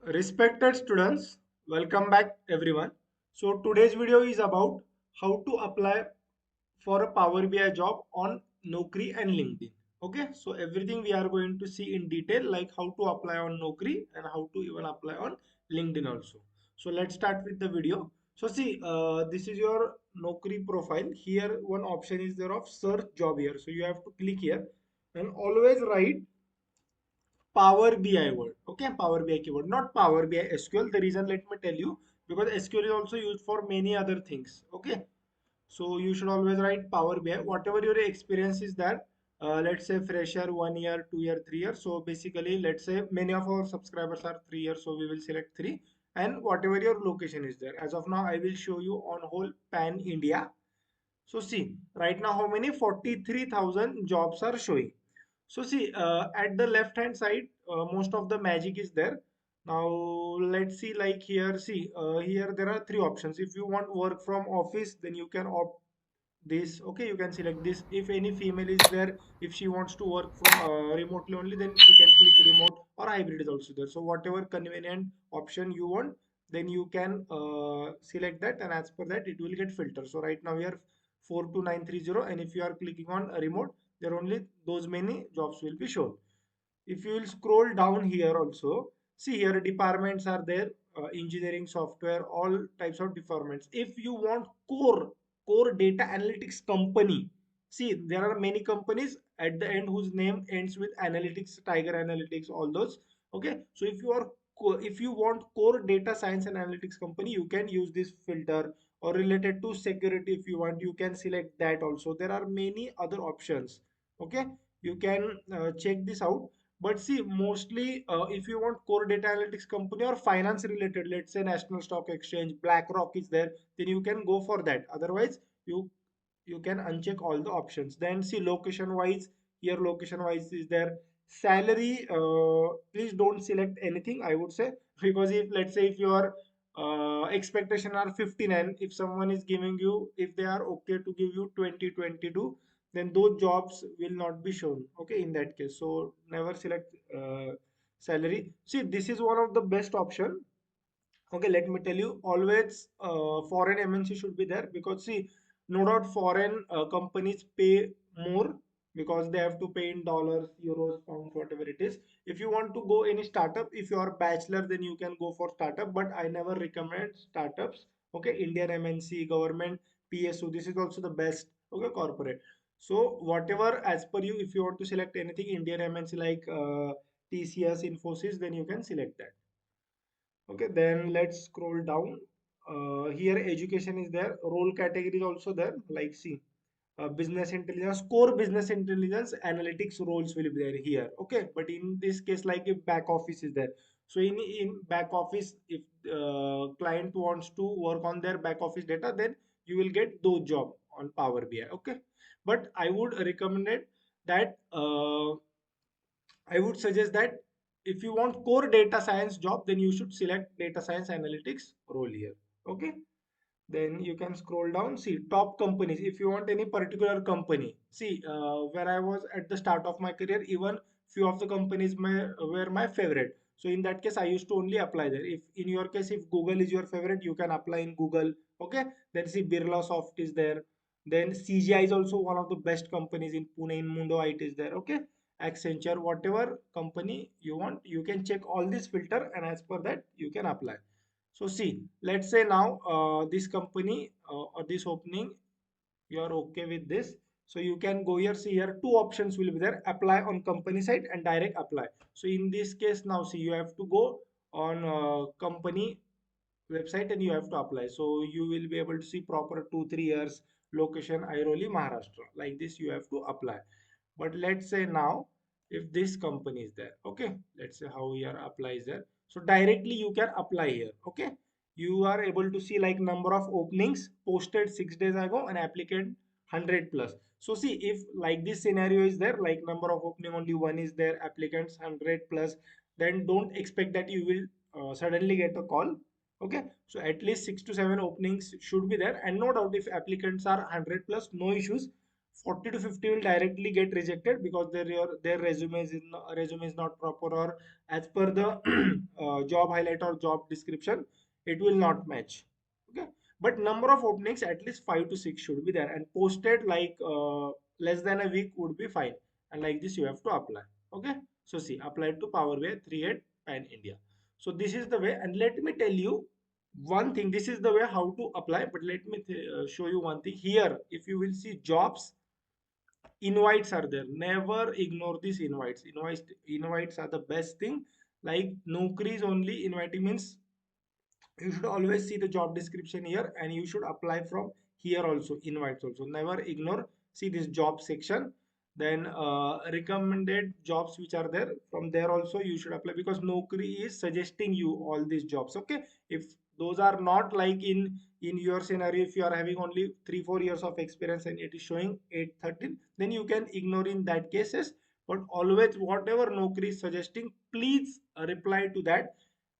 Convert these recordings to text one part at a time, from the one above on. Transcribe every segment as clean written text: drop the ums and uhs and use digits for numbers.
Respected students, welcome back everyone. So today's video is about how to apply for a Power BI job on Naukri and LinkedIn. Okay, so everything we are going to see in detail, like how to apply on Naukri and how to even apply on LinkedIn also. So let's start with the video. So see, this is your Naukri profile. Here one option is there of search job here. So you have to click here and always write Power BI word. Okay, Power BI keyword, not Power BI SQL. The reason, let me tell you, because SQL is also used for many other things. Okay, so you should always write Power BI. Whatever your experience is there, let's say fresher, 1 year, 2 year, 3 years. So basically, let's say many of our subscribers are 3 years, so we will select three. And whatever your location is there. As of now, I will show you on whole pan India. So see, right now how many 43,000 jobs are showing. So see, at the left hand side, most of the magic is there. Now let's see, like here, see, here there are three options. If you want work from office, then you can opt this. Okay, you can select this. If any female is there, if she wants to work from remotely only, then she can click remote, or hybrid is also there. So whatever convenient option you want, then you can select that, and as per that it will get filtered. So right now we are 42930, and if you are clicking on remote, there only those many jobs will be shown. If you will scroll down here also, see here departments are there, engineering, software, all types of departments. If you want core data analytics company, see there are many companies at the end whose name ends with analytics, tiger analytics, all those. Okay, so if you are if you want core data science and analytics company, you can use this filter. Or related to security, if you want, you can select that also. There are many other options. Okay, you can check this out. But see, mostly if you want core data analytics company or finance related, let's say National Stock Exchange, BlackRock is there, then you can go for that. Otherwise, you you can uncheck all the options. Then see location wise, here location wise is there. Salary, please don't select anything, I would say, because if let's say if your expectation are 59, if someone is giving you, if they are okay to give you 20, 22, then those jobs will not be shown. Okay, in that case, so never select salary. See, this is one of the best option. Okay, let me tell you, always foreign MNC should be there, because see, no doubt foreign companies pay more, because they have to pay in dollars, euros, pounds, whatever it is. If you want to go any startup, if you are bachelor, then you can go for startup, but I never recommend startups. Okay, Indian MNC, government, PSU, this is also the best. Okay, corporate. So whatever as per you, if you want to select anything Indian MNC like TCS, Infosys, then you can select that. Okay, then let's scroll down. Here education is there, role category is also there. Like see, business intelligence, core business intelligence analytics roles will be there here. Okay, but in this case, like if back office is there, so in back office, if client wants to work on their back office data, then you will get those job on Power BI. Okay, but I would recommend it that I would suggest that if you want core data science job, then you should select data science analytics role here. Okay. Then you can scroll down, see top companies. If you want any particular company, see where I was at the start of my career, even few of the companies were my favorite. So in that case, I used to only apply there. If in your case, if Google is your favorite, you can apply in Google. Okay. Then see Birla Soft is there. Then CGI is also one of the best companies in Pune. In Mundo IT is there. Okay. Accenture, whatever company you want, you can check all this filter, and as per that, you can apply. So see, let's say now this company or this opening, you are okay with this. So you can go here, see here, two options will be there, apply on company side and direct apply. So in this case now, see, you have to go on company website and you have to apply. So you will be able to see proper 2 3 years, location Airoli, Maharashtra. Like this, you have to apply. But let's say now, if this company is there, okay, let's say how your apply is there. So directly you can apply here. Okay, you are able to see like number of openings posted 6 days ago and applicant 100 plus. So see, if like this scenario is there, like number of opening only one is there, applicants 100 plus, then don't expect that you will suddenly get a call. Okay, so at least 6 to 7 openings should be there, and no doubt if applicants are 100 plus, no issues. 40 to 50 will directly get rejected because their resume is not proper, or as per the job highlight or job description, it will not match. Okay, but number of openings at least 5 to 6 should be there, and posted like less than a week would be fine. And like this you have to apply. Okay, so see, apply to Power BI 3 Pan India. So this is the way, and let me tell you one thing. This is the way how to apply, but let me show you one thing here. If you will see jobs, invites are there. Never ignore these invites are the best thing. Like Naukri's only inviting means you should always see the job description here, and you should apply from here also, invites also. Never ignore. See this job section, then recommended jobs which are there, from there also you should apply, because Naukri is suggesting you all these jobs. Okay, if those are not like in your scenario, if you are having only 3 4 years of experience and it is showing 813, then you can ignore in that cases. But always whatever Naukri is suggesting, please reply to that,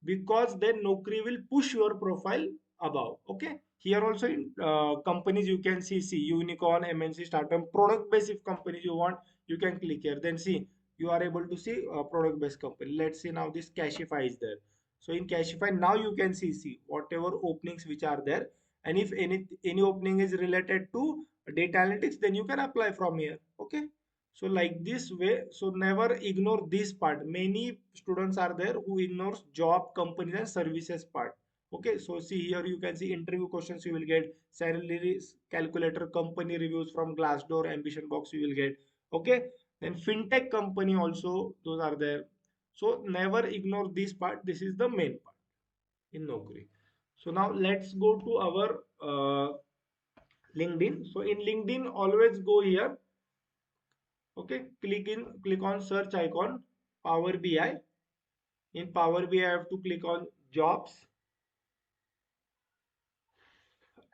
because then Naukri will push your profile above. Okay, here also in companies you can see unicorn, MNC, startup, product based. If companies you want, you can click here, then see you are able to see product based company. Let's see now this Cashify is there. So in Cashify now you can see whatever openings which are there, and if any opening is related to data analytics, then you can apply from here. Okay, so like this way, so never ignore this part. Many students are there who ignores job, companies and services part. Okay, so see here you can see interview questions you will get, salary calculator, company reviews from Glassdoor, Ambition Box you will get. Okay, then fintech company also, those are there. So never ignore this part. This is the main part in Naukri. So now let's go to our LinkedIn. So in LinkedIn, always go here. Okay, click on search icon, Power BI. In Power BI I have to click on jobs,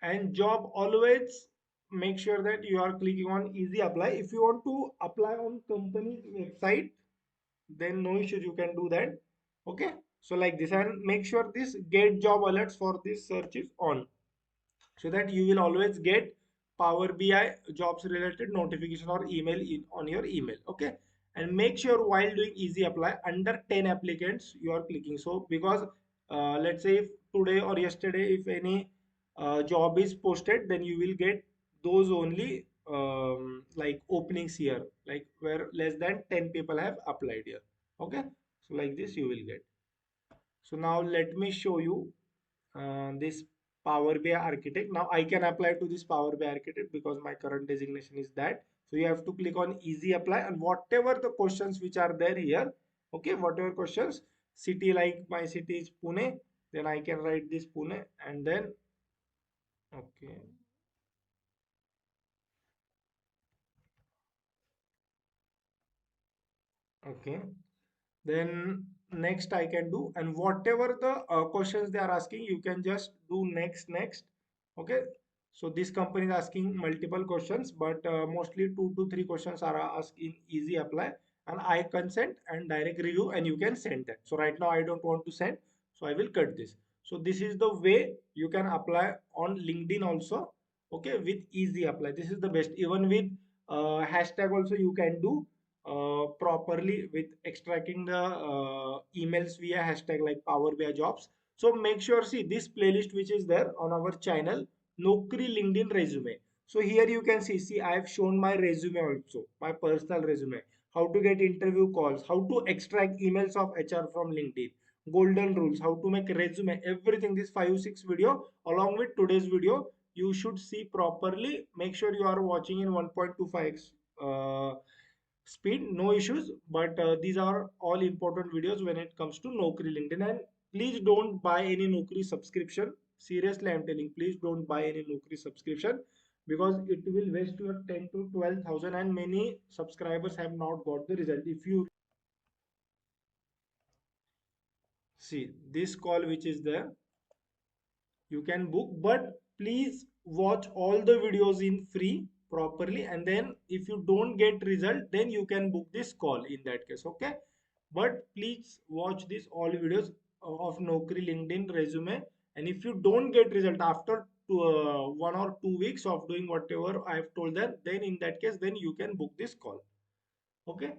and job, always make sure that you are clicking on easy apply. If you want to apply on company's website, then no issues, you can do that. Okay, so like this, and make sure this get job alerts for this search is on, so that you will always get Power BI jobs related notification or email in on your email. Okay, and make sure while doing easy apply, under 10 applicants you are clicking. So because let's say if today or yesterday if any job is posted, then you will get those only like openings here, like where less than 10 people have applied here. Okay, so like this you will get. So now let me show you this Power BI architect. Now I can apply to this Power BI architect because my current designation is that. So you have to click on easy apply, and whatever the questions which are there here, okay, whatever questions, city, like my city is Pune, then I can write this Pune, and then okay, okay, then next I can do, and whatever the questions they are asking, you can just do next. Okay, so this company is asking multiple questions, but mostly 2 to 3 questions are asked in easy apply, and I consent and direct review, and you can send that. So right now I don't want to send, so I will cut this. So this is the way you can apply on LinkedIn also. Okay, with easy apply, this is the best. Even with hashtag also you can do properly with extracting the emails via hashtag like Power BI jobs. So make sure, see this playlist which is there on our channel, Naukri LinkedIn resume. So here you can see I have shown my resume also, my personal resume, how to get interview calls, how to extract emails of HR from LinkedIn, golden rules, how to make resume, everything. This 5 6 video along with today's video you should see properly. Make sure you are watching in 1.25x speed, no issues. But these are all important videos when it comes to Naukri LinkedIn. And please don't buy any Naukri subscription. Seriously, I'm telling, please don't buy any Naukri subscription, because it will waste your 10 to 12,000, and many subscribers have not got the result. If you see this call which is there, you can book, but please watch all the videos in free properly, and then if you don't get result, then you can book this call in that case. Okay, but please watch this all videos of Naukri LinkedIn resume. And if you don't get result after 1 or 2 weeks of doing whatever I have told them, then in that case, then you can book this call. Okay.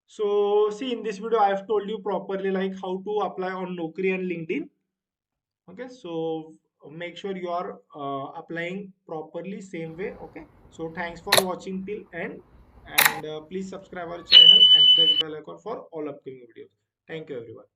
So see, in this video, I have told you properly like how to apply on Naukri and LinkedIn. Okay, so make sure you are applying properly same way. Okay, so thanks for watching till end, and please subscribe our channel and press bell icon for all upcoming videos. Thank you everyone.